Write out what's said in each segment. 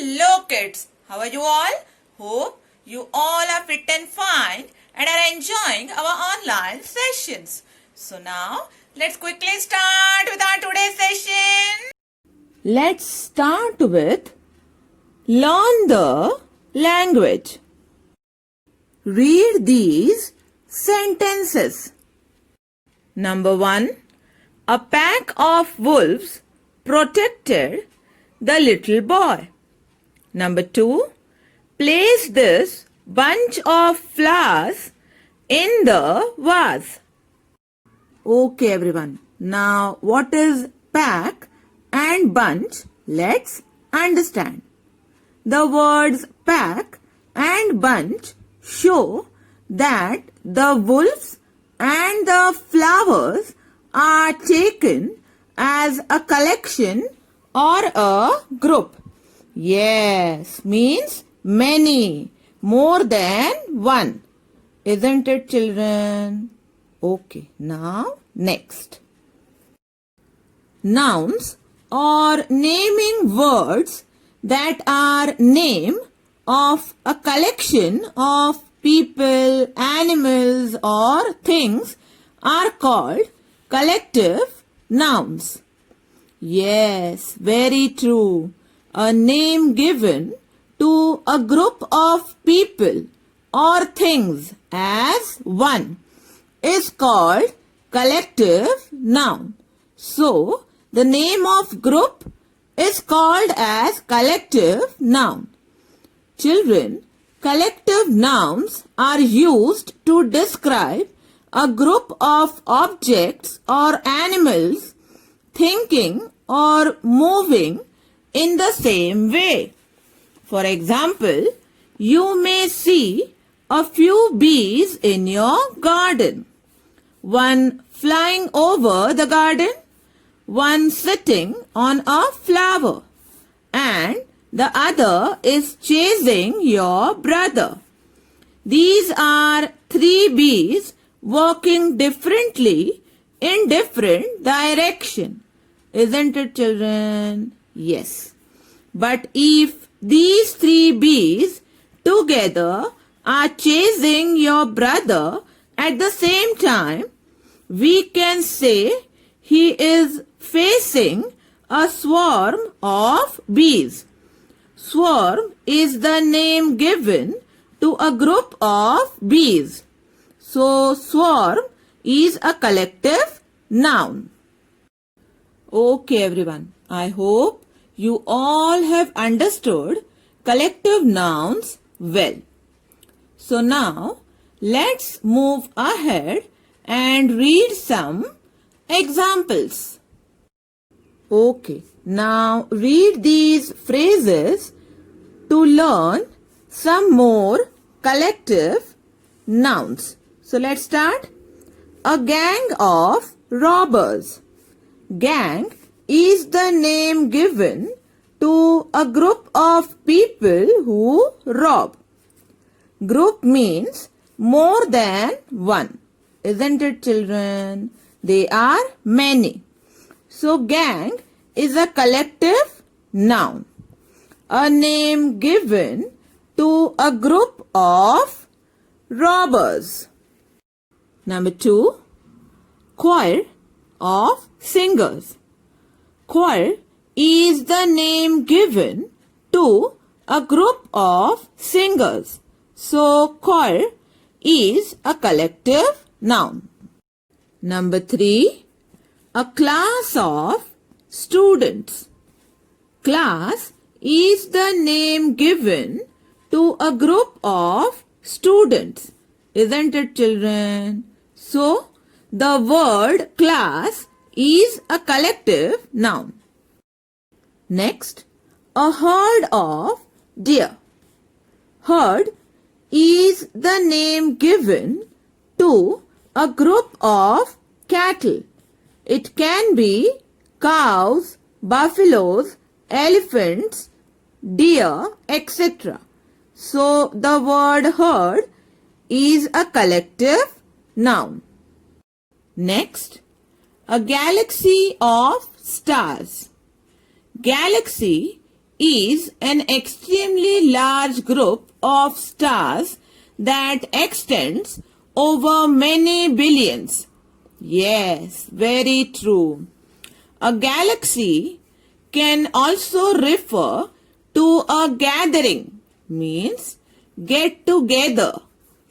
Hello kids, how are you all? Hope you all are fit and fine and are enjoying our online sessions. So now let's quickly start with our today's session. Let's start with learn the language. Read these sentences. Number 1. A pack of wolves protected the little boy. Number 2. Place this bunch of flowers in the vase. Okay everyone. Now what is pack and bunch? Let's understand. The words pack and bunch show that the wolves and the flowers are taken as a collection or a group. Yes, means many, more than one. Isn't it, children? Okay, now next. Nouns or naming words that are name of a collection of people, animals or things are called collective nouns. Yes, very true. A name given to a group of people or things as one is called collective noun. So, the name of group is called as collective noun. Children, collective nouns are used to describe a group of objects or animals thinking or moving in the same way. For example, you may see a few bees in your garden. One flying over the garden, one sitting on a flower, and the other is chasing your brother. These are 3 bees walking differently in different direction. Isn't it, children? Yes. But if these 3 bees together are chasing your brother at the same time, we can say he is facing a swarm of bees. Swarm is the name given to a group of bees. So, swarm is a collective noun. Okay everyone, I hope you all have understood collective nouns well. So now, let's move ahead and read some examples. Okay, now read these phrases to learn some more collective nouns. So let's start. A gang of robbers. Gang is the name given to a group of people who rob. Group means more than one. Isn't it, children? They are many. So, gang is a collective noun. A name given to a group of robbers. Number 2. Choir of singers. Choir is the name given to a group of singers. So, choir is a collective noun. Number 3. A class of students. Class is the name given to a group of students. Isn't it, children? So, the word class is a collective noun. Next, a herd of deer. Herd is the name given to a group of cattle. It can be cows, buffaloes, elephants, deer, etc. So, the word herd is a collective noun. Next, a galaxy of stars. Galaxy is an extremely large group of stars that extends over many billions. Yes, very true. A galaxy can also refer to a gathering, means get together,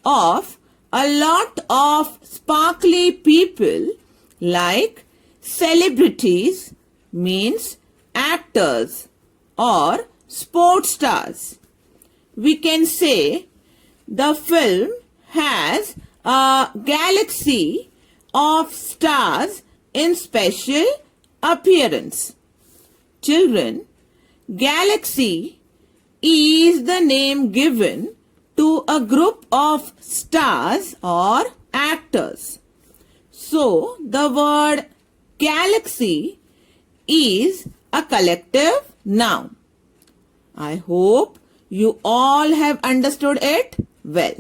of a lot of sparkly people like celebrities, means actors or sports stars. We can say the film has a galaxy of stars in special appearance. Children, galaxy is the name given to a group of stars or actors. So, the word galaxy is a collective noun. I hope you all have understood it well.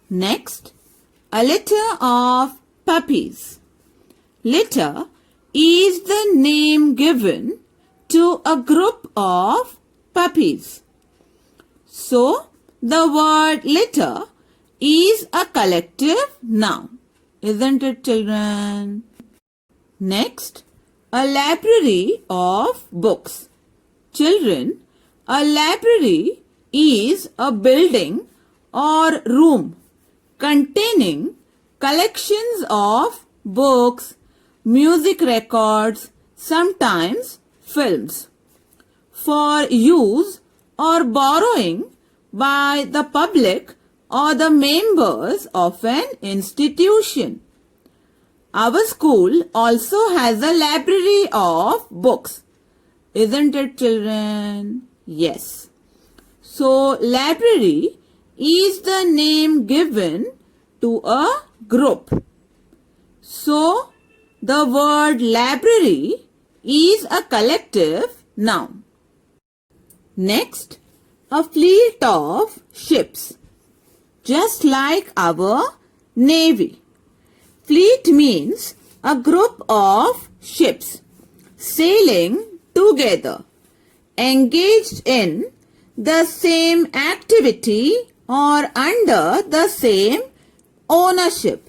Next, a litter of puppies. Litter is the name given to a group of puppies. So, the word litter is a collective noun. Isn't it, children? Next, a library of books. Children, a library is a building or room containing collections of books, music records, sometimes films, for use or borrowing by the public or the members of an institution. Our school also has a library of books. Isn't it, children? Yes. So, library is the name given to a group. So, the word library is a collective noun. Next, a fleet of ships. Just like our navy. Fleet means a group of ships sailing together, engaged in the same activity or under the same ownership.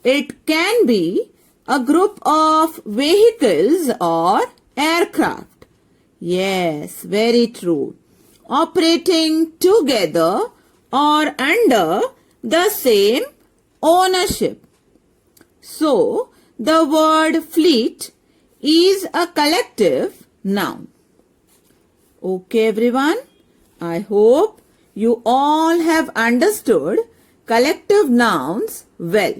It can be a group of vehicles or aircraft. Yes, very true. Operating together or under the same ownership. So, the word fleet is a collective noun. Okay, everyone. I hope you all have understood collective nouns well.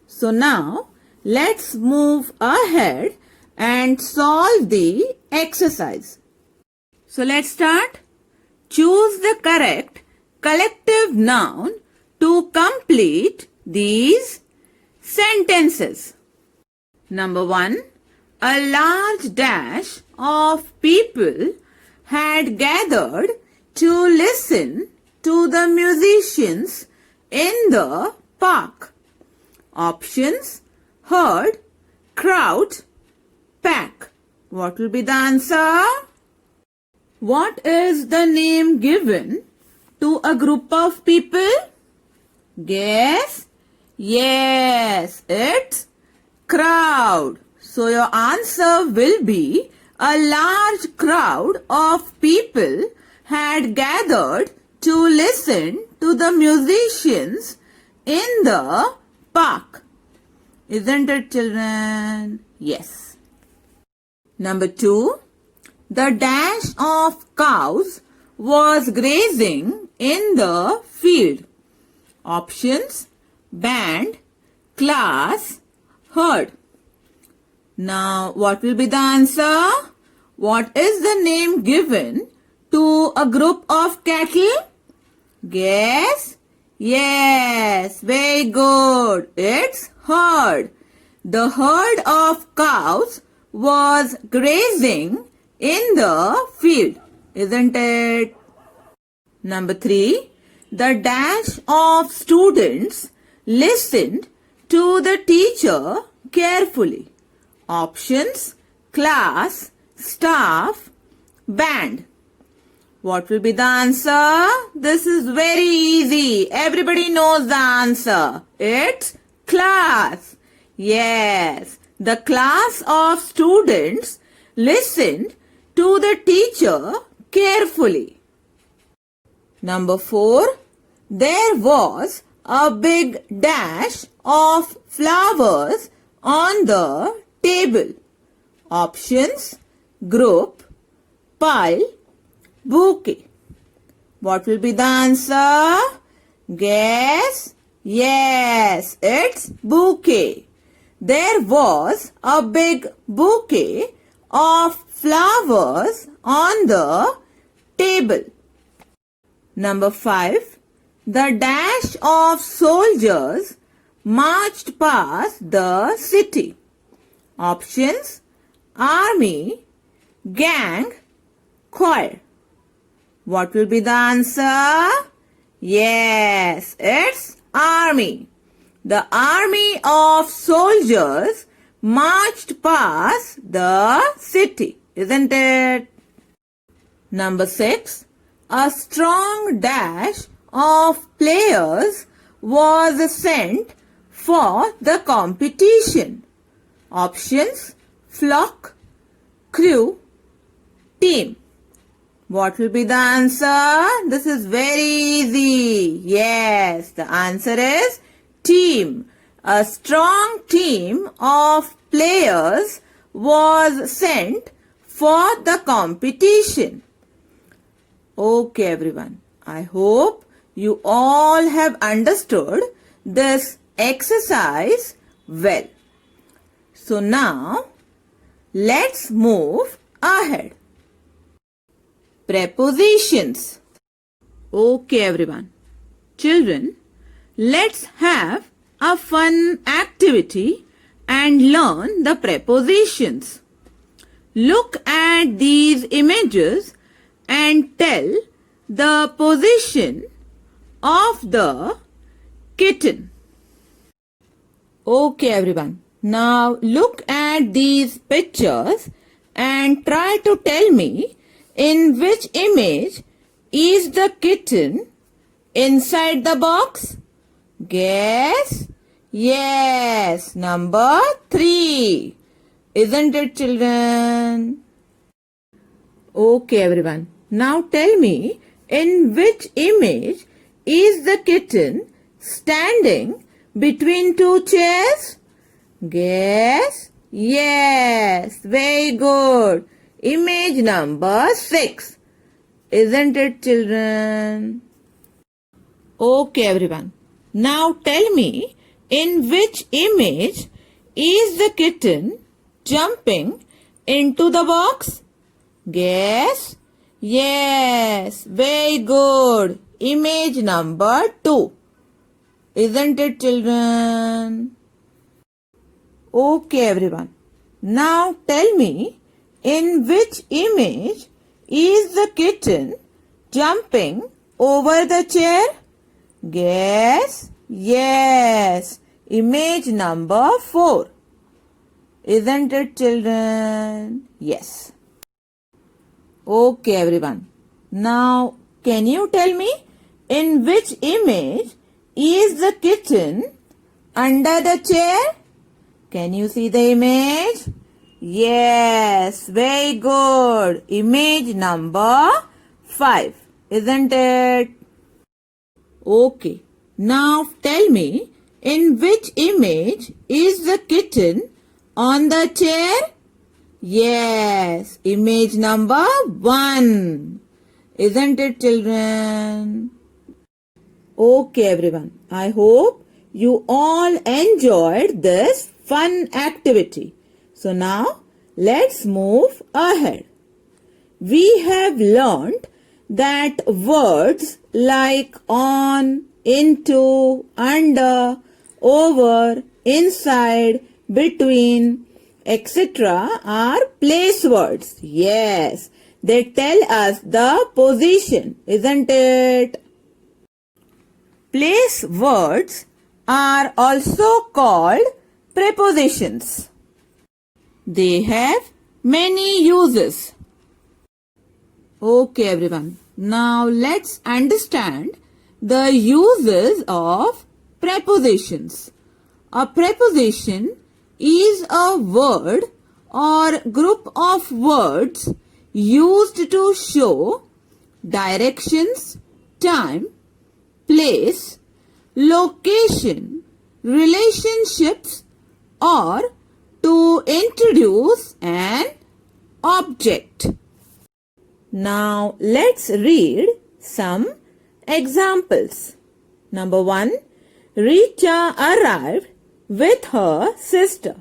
So now, let's move ahead and solve the exercise. So let's start. Choose the correct collective noun to complete these sentences. Number 1. A large dash of people had gathered to listen to the musicians in the park. Options: herd, crowd, pack. What will be the answer? What is the name given to a group of people? Guess? Yes, it's crowd. So your answer will be a large crowd of people had gathered to listen to the musicians in the park. Isn't it, children? Yes. Number 2. The dash of cows was grazing in the field. Options: band, class, herd. Now, what will be the answer? What is the name given to a group of cattle? Guess? Yes, very good. It's herd. The herd of cows was grazing in the field, isn't it? Number 3. The dash of students listened to the teacher carefully. Options: class, staff, band. What will be the answer? This is very easy. Everybody knows the answer. It's class. Yes, the class of students listened to the teacher carefully. Number 4. There was a big dash of flowers on the table. Options: group, pile, bouquet. What will be the answer? Guess. Yes, it's bouquet. There was a big bouquet of flowers on the table. Number 5. The dash of soldiers marched past the city. Options: army, gang, choir. What will be the answer? Yes, it's army. The army of soldiers marched past the city, isn't it? Number 6. A strong dash of players was sent for the competition. Options: flock, crew, team. What will be the answer? This is very easy. Yes, the answer is team. A strong team of players was sent for the competition. Okay, everyone. I hope you all have understood this exercise well. So now, let's move ahead. Prepositions. Okay, everyone. Children, let's have a fun activity and learn the prepositions. Look at these images and tell the position of the kitten. Okay, everyone. Now look at these pictures and try to tell me in which image is the kitten inside the box. Guess. Yes, number 3. Isn't it, children? Okay, everyone. Now tell me in which image is the kitten standing between two chairs? Guess. Yes, very good. Image number 6. Isn't it, children? Okay, everyone. Now tell me in which image is the kitten jumping into the box? Guess. Yes, very good. Image number 2. Isn't it, children? Okay, everyone. Now tell me in which image is the kitten jumping over the chair? Guess. Yes, image number 4. Isn't it, children? Yes. Okay, everyone. Now, can you tell me in which image is the kitten under the chair? Can you see the image? Yes, very good. Image number 5. Isn't it? Okay. Now tell me in which image is the kitten on the chair? Yes, image number 1. Isn't it, children? Okay, everyone. I hope you all enjoyed this fun activity. So now, let's move ahead. We have learned that words like on, into, under, over, inside, between, etc. are place words. Yes, they tell us the position, isn't it? Place words are also called prepositions. They have many uses. Okay, everyone. Now let's understand the uses of prepositions. A preposition is a word or group of words used to show directions, time, place, location, relationships, or to introduce an object. Now let's read some examples. Number 1. Richa arrived with her sister.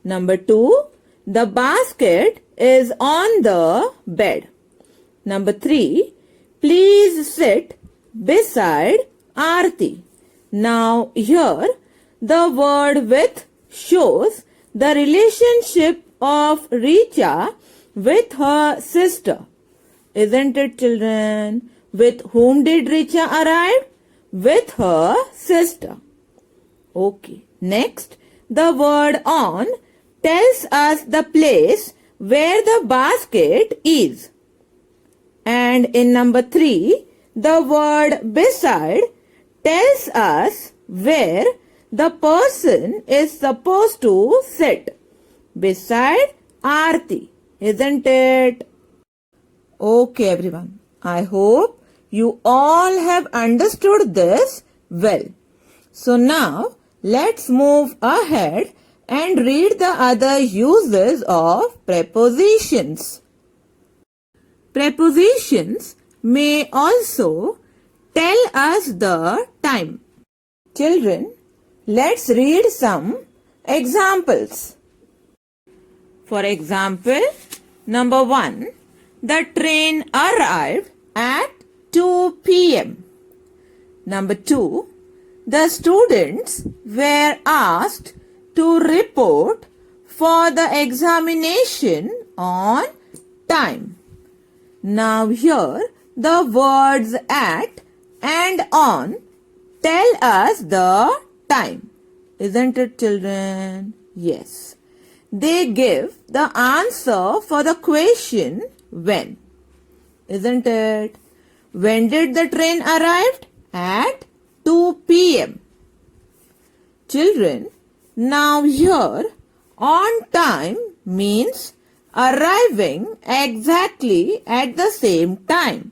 Number 2. The basket is on the bed. Number 3. Please sit beside Aarti. Now here the word with shows the relationship of Richa with her sister. Isn't it, children? With whom did Richa arrive? With her sister. Okay. Next, the word on tells us the place where the basket is. And in number 3, the word beside tells us where the person is supposed to sit. Beside Aarti. Isn't it? Okay, everyone. I hope you all have understood this well. So now let's move ahead and read the other uses of prepositions. Prepositions may also tell us the time. Children, let's read some examples. For example, number 1, the train arrived at 2 p.m. Number 2, the students were asked to report for the examination on time. Now here the words at and on tell us the time. Isn't it, children? Yes. They give the answer for the question when. Isn't it? When did the train arrive? At 2 p.m. Children, now here on time means arriving exactly at the same time.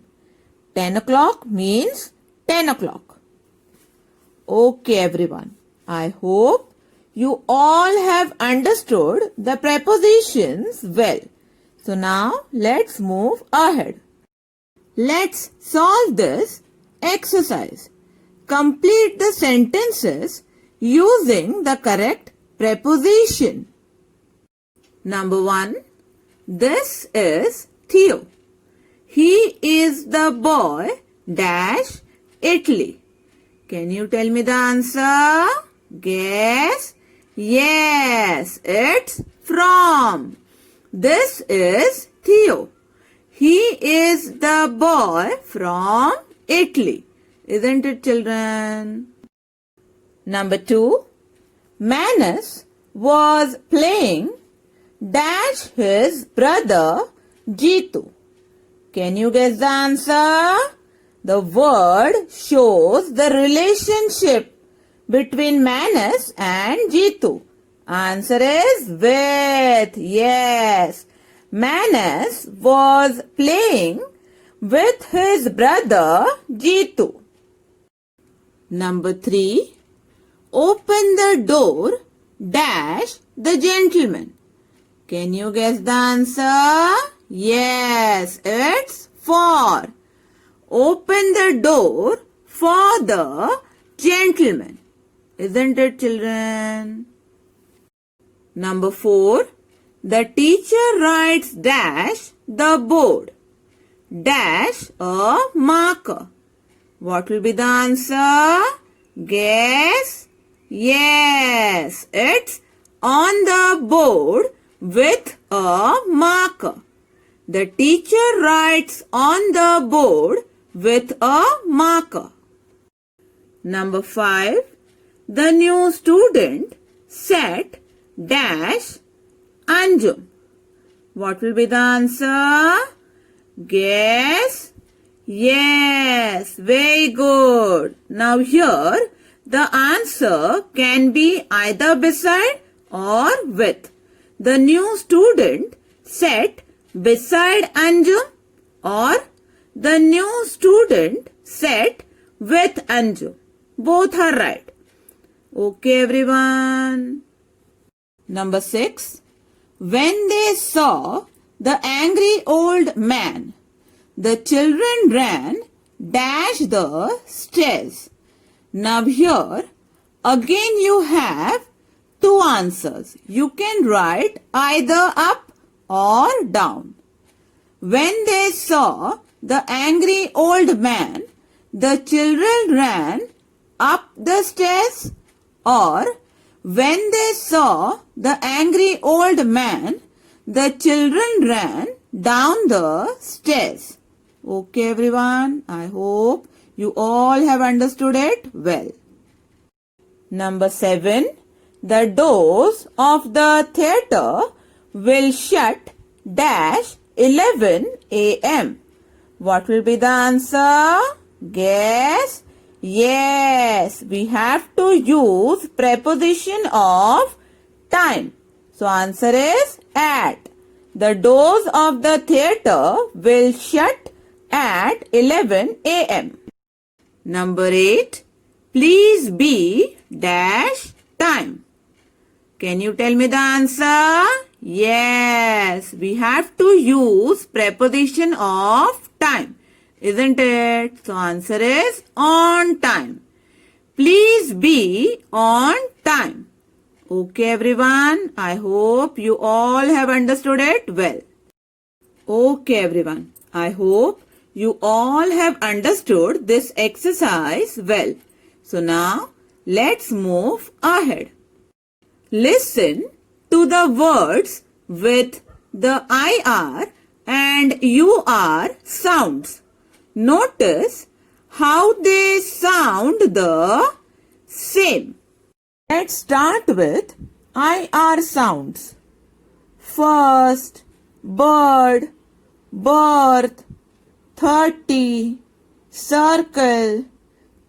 10 o'clock means 10 o'clock. Okay, everyone. I hope you all have understood the prepositions well. So now let's move ahead. Let's solve this exercise. Complete the sentences using the correct preposition. Number 1. This is Theo. He is the boy dash Italy. Can you tell me the answer? Guess. Yes, it's from. This is Theo. He is the boy from Italy. Isn't it, children? Number 2. Manus was playing dash his brother Jitu. Can you guess the answer? The word shows the relationship between Manus and Jitu. Answer is with. Yes. Manus was playing with his brother Jitu. Number 3. Open the door dash the gentleman. Can you guess the answer? Yes, it's for. Open the door for the gentleman. Isn't it, children? Number 4. The teacher writes dash the board. Dash a marker. What will be the answer? Guess. Yes, it's on the board with a marker. The teacher writes on the board with a marker. Number 5. The new student sat dash Anjum. What will be the answer? Guess. Yes, very good. Now here the answer can be either beside or with. The new student sat beside Anjum or the new student sat with Anjum. Both are right. Okay, everyone. Number 6. When they saw the angry old man, the children ran, dashed the stairs. Now here, again you have two answers. You can write either up or down. When they saw the angry old man, the children ran up the stairs, or when they saw the angry old man, the children ran down the stairs. Okay, everyone. I hope you all have understood it well. Number 7. The doors of the theatre will shut dash 11 a.m. What will be the answer? Guess. Yes, we have to use preposition of time. So answer is at. The doors of the theatre will shut at 11 a.m. Number 8. Please be dash time. Can you tell me the answer? Yes, we have to use preposition of time, isn't it? So answer is on time. Please be on time. Okay, everyone. I hope you all have understood it well. Okay, everyone. I hope you all have understood this exercise well. So now let's move ahead. Listen to the words with the IR and UR sounds. Notice how they sound the same. Let's start with IR sounds. First, bird, birth, 30, circle,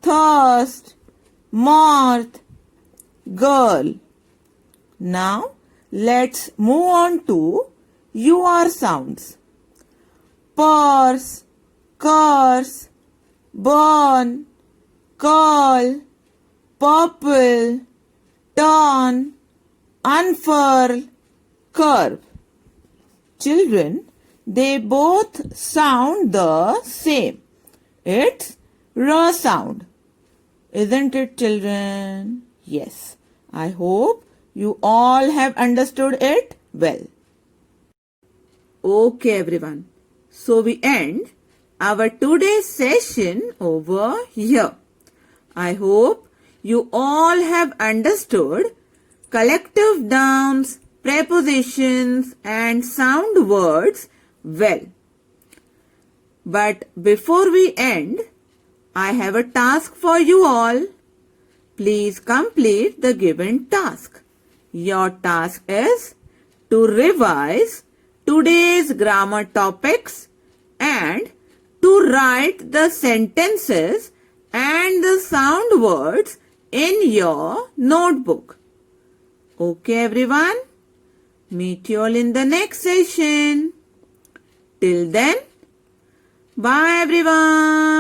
thirst, moth, girl. Now, let's move on to UR sounds. Purse, curse, burn, curl, purple, turn, unfurl, curve. Children, they both sound the same. It's R sound. Isn't it, children? Yes. I hope you all have understood it well. Okay, everyone. So we end our today's session over here. I hope you all have understood collective nouns, prepositions and sound words well. But before we end, I have a task for you all. Please complete the given task. Your task is to revise today's grammar topics and to write the sentences and the sound words in your notebook. Okay, everyone? Meet you all in the next session. Till then, bye everyone.